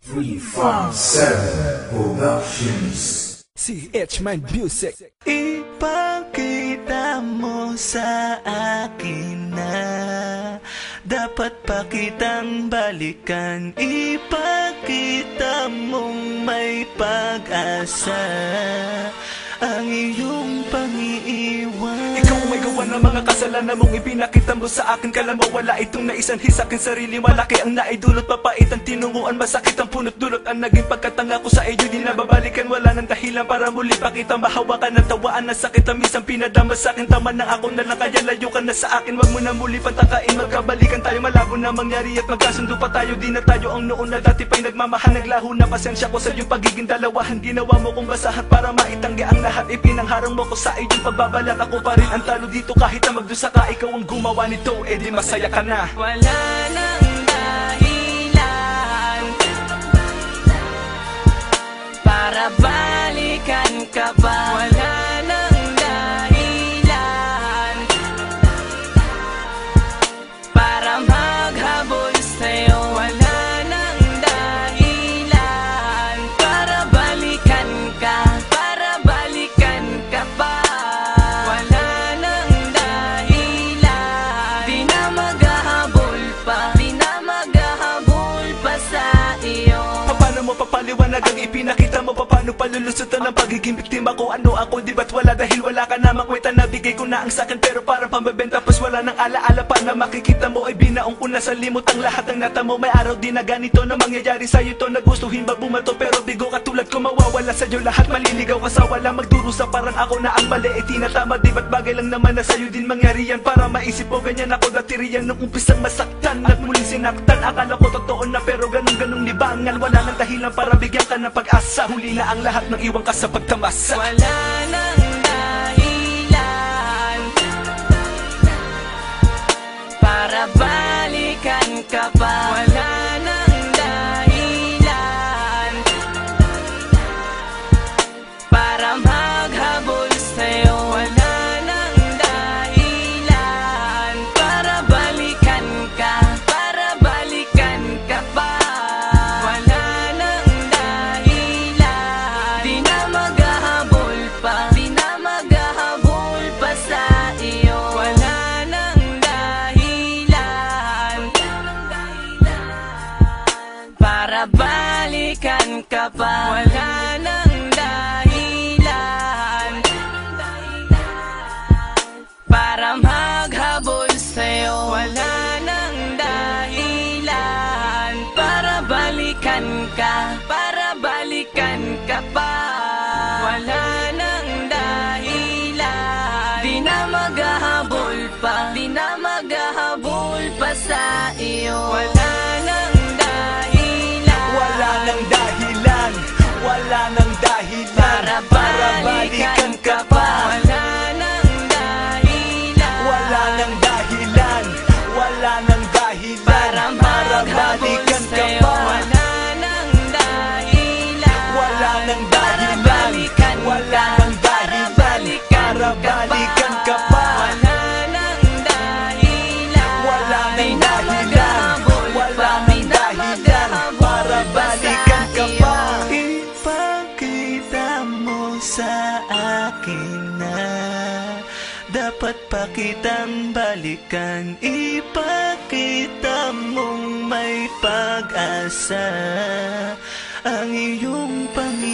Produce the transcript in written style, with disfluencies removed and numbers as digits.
357 Productions. CH Mind Music. Ipakita mo sa akin na dapat pa kitang balikan. Ipakita mong may pag-asa ang iyong pang-iiwan. Ikaw may gawa ng mga kasalanan mong ipinakita mo sa akin. Kala mo wala itong naisanhi sa akin sarili. Malaki ang naidulot, papait ang tinunguan, masakit ang punot-dulot. Ang naging pagkatanga ko sa iyo, di nababalikan. Wala nang dahilan para muli pa kitang mahawakan. Ang tawaan na sakit ang minsan pinadama sa akin. Tama na ako na lang, kaya layo ka na sa akin. Wag mo na muli pantakain, magkabalikan tayo. Malabo na mangyari at magkasundo pa tayo. Di na tayo ang noon na dati pa'y nagmamahal. Naglaho na pasensya ko sa iyong pagiging dalawahan. Ginawa mo kong basahan para maitanggi ang lahat. Ipinangharang mo ko sa iyong pagbabalat. Ako pa rin ang talo dito kahit na magdusa ka. Ikaw ang gumawa nito, eh di masaya ka na. Wala nang dahilan para balikan ka pa. Wala nang dahilan para maghabol sa'yo. Wala nang dahilan para balikan ka, para balikan ka pa. Wala nang dahilan, di na maghahabol pa, di na maghahabol pa sa iyo. Paano mo papaliwanag ang ipinakita mo? Paano palulusutan ang pagiging biktima ko? Ano ako, di ba't wala dahil wala ka na makwenta? Nabigay ko na ang sakin pero parang pambebenta. Tapos wala nang alaala pa na makikita mo. Ay binaong ko na sa limot ang lahat ng natamo. May araw din na ganito na mangyayari sa'yo to. Nagustuhin ba bumato pero bigo katulad ko mawawala sa'yo lahat. Maliligaw ka sa wala, magdurusa parang ako na ang mali. E tinatama, di ba't bagay lang naman na sa'yo din mangyari yan? Para maisip mo ganyan ako dati riyan nung umpisang masaktan at muling sinaktan. Akala ko totoo na pero ganun-ganung libangan. Wala nang dahilan para bigyan ka ng pag-asa. Huli na ang lahat ng iwan ka sa pagtamasa. Wala nang dahilan para balikan ka pa. Wala nang dahilan para maghabol sa'yo. Wala nang dahilan para balikan ka, para balikan ka pa. Wala nang dahilan, di na maghahabol pa, di na maghahabol pa sa iyo. Wala nang dahilan para balikan ka pa. Wala nang dahilan para maghabol sa'yo. Wala nang dahilan para balikan ka, para balikan ka pa. Wala nang dahilan, di na maghahabol pa, di na maghahabol pa sa iyo. Wala nang dahilan, Wala nang dahilan, wala nang dahilan para balikan ka pa. Wala nang dahilan, Wala nang dahilan, wala nang dahilan para maghabol balikan ka sa'yo. pa. Wala nang dahilan, Wala nang para dahilan, balikan wala ka, nang para dahilan balikan para ka balikan pa. ka pa. Wala nang dahilan, Wala di nang na dahilan, maghahabol wala pa, di nang na dahilan maghahabol para pa balikan sa ka iyo. pa. Ipakita mo sa akin na dapat pa kitang balikan. Ipakita mong may pag-asa ang iyong panginoon.